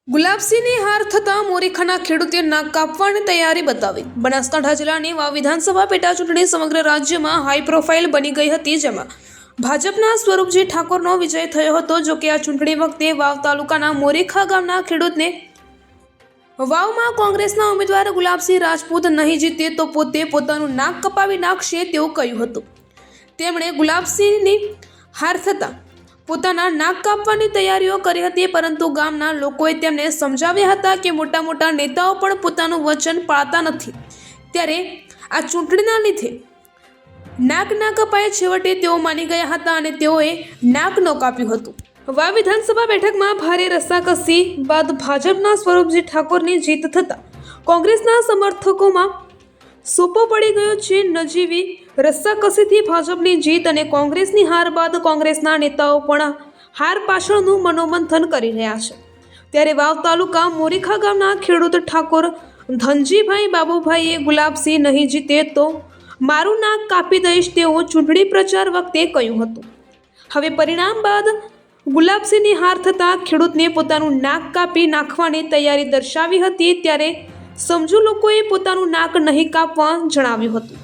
ગુલાબસિંહની હાર થતાં મોરીખાના ખેડૂતે નાક કાપવાની તૈયારી બતાવી। બનાસકાંઠા જિલ્લાની વાવ વિધાનસભા પેટાચૂંટણી સમગ્ર રાજ્યમાં હાઈ પ્રોફાઇલ બની ગઈ હતી, જેમાં ભાજપના સ્વરૂપજી ઠાકોરનો વિજય થયો હતો। જો કે આ ચૂંટણી વખતે વાવ તાલુકાના મોરીખા ગામના ખેડૂતને વાવમાં કોંગ્રેસના ઉમેદવાર ગુલાબસિંહ રાજપૂત નહીં જીતે તો પોતે પોતાનું નાક કપાવી નાખશે તેવું કહ્યું હતું। તેમણે ગુલાબસિંહની હાર થતાં પોતાના નાક કાપવાની તૈયારીઓ કરી હતી, પરંતુ ગામના લોકોએ તેમને સમજાવ્યા હતા કે મોટા મોટા નેતાઓ પણ પોતાનું વચન પાળતા નથી, ત્યારે આ ચૂંટણીના લીધે નાક ના કપાય। છેવટે તેઓ માની ગયા હતા અને તેઓએ નાક ન કાપ્યું હતું। વાવ વિધાનસભા બેઠકમાં ભારે રસ્સાકસી બાદ ભાજપના સ્વરૂપજી ઠાકોરની જીત થતાં કોંગ્રેસના સમર્થકોમાં સોપો પડી ગયો છે। નજીવી રસ્સાકસીથી ભાજપની જીત અને કોંગ્રેસની હાર બાદ કોંગ્રેસના નેતાઓ પણ હાર પાછળનું મનોમંથન કરી રહ્યા છે। ત્યારે વાવ તાલુકા મોરીખા ગામના ખેડૂત ઠાકોર ધનજીભાઈ બાબુભાઈએ ગુલાબસિંહ નહીં જીતે તો મારું નાક કાપી દઈશ તેવું ચૂંટણી પ્રચાર વખતે કહ્યું હતું। હવે પરિણામ બાદ ગુલાબસિંહની હાર થતાં ખેડૂતને પોતાનું નાક કાપી નાખવાની તૈયારી દર્શાવી હતી, ત્યારે સમજુ લોકોએ પોતાનું નાક નહીં કાપવા જણાવ્યું હતું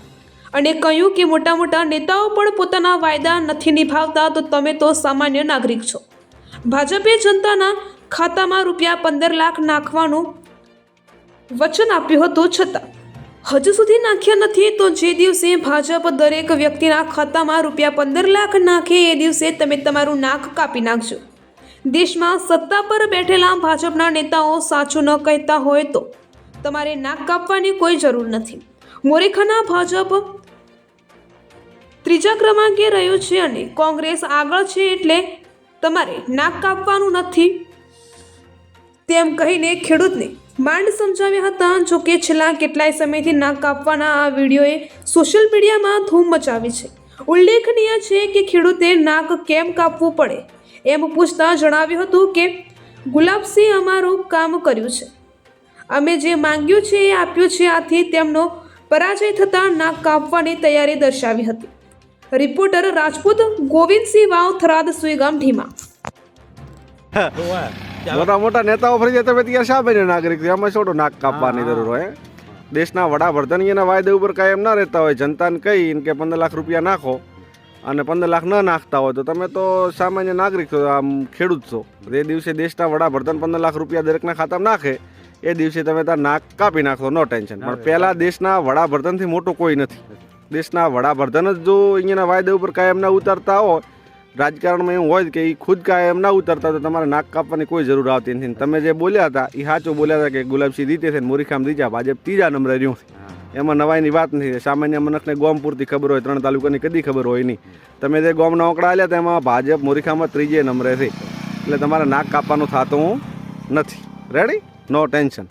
અને કહ્યું કે મોટા મોટા નેતાઓ પણ પોતાના વાયદા નથી નિભાવતા તો તમે તો સામાન્ય નાગરિક છો। ભાજપે જનતાના ખાતામાં ₹15 લાખ નાખવાનું વચન આપ્યું હતું, છતાં હજુ સુધી નાખ્યા નથી। તો જે દિવસે ભાજપ દરેક વ્યક્તિના ખાતામાં ₹15 લાખ નાખે એ દિવસે તમે તમારું નાક કાપી નાખજો। દેશમાં સત્તા પર બેઠેલા ભાજપના નેતાઓ સાચું ન કહેતા હોય તો તમારે નાક કાપવાની કોઈ જરૂર નથી। મોરીખાના ભાજપ ત્રીજા ક્રમાંકે રહ્યું છે અને કોંગ્રેસ આગળ છે, એટલે તમારે નાક કાપવાનું નથી તેમ કહીને ખેડૂતને માંડ સમજાવ્યા હતા। જો કે છેલ્લા કેટલાય સમયથી નાક કાપવાના આ વિડીયોએ સોશિયલ મીડિયામાં ધૂમ મચાવી છે। ઉલ્લેખનીય છે કે ખેડૂતે નાક કેમ કાપવું પડે એમ પૂછતા જણાવ્યું હતું કે ગુલાબસિંહ અમારું કામ કર્યું છે, અમે જે માંગ્યું છે એ આપ્યું છે, આથી તેમનો પરાજય થતાં નાક કાપવાની તૈયારી દર્શાવી હતી। રિપોર્ટર રાજપૂત ગોવિંદસિંહ વાવ, થરાદ, સુઈગામ, ઢીમા। મોટા મોટા નેતાઓ ફરી જાય તમે ત્યાં શા બને નાગરિક એમાં છોડો નાક કાપવાની જરૂર હોય। દેશના વડાપ્રધાન એના વાયદા ઉપર કાયમ ના રહેતા હોય, જનતાને કહી કે 15 લાખ રૂપિયા નાખો અને 15 લાખ ન નાખતા હોય તો તમે તો સામાન્ય નાગરિક છો, આમ ખેડૂત છો। એ દિવસે દેશના વડાપ્રધાન 15 લાખ રૂપિયા દરેકના ખાતામાં નાખે એ દિવસે તમે તાર નાક કાપી નાખો, નો ટેન્શન। પણ પહેલાં દેશના વડાપ્રધાનથી મોટો કોઈ નથી। દેશના વડાપ્રધાન જ જો અહીંયાના વાયદા ઉપર કાયમ ના ઉતારતા હોય, રાજકારણમાં એવું હોય કે એ ખુદ કાયમ ના ઉતારતા તો તમારે નાક કાપવાની કોઈ જરૂર આવતી નથી। તમે જે બોલ્યા હતા એ સાચું બોલ્યા હતા કે ગુલાબસિંહ જીતે છે ને મોરીખામ જીત્યા, ભાજપ ત્રીજા નંબરે રહ્યું છે, એમાં નવાઈની વાત નથી। સામાન્ય મનખને ગોમ પૂરતી ખબર હોય, 3 તાલુકાની કદી ખબર હોય નહીં। તમે જે ગોમના આંકડા આલ્યા હતા એમાં ભાજપ મોરીખામાં ત્રીજે નંબરે છે, એટલે તમારે નાક કાપવાનું થતું નથી। રેડી, નો ટેન્શન।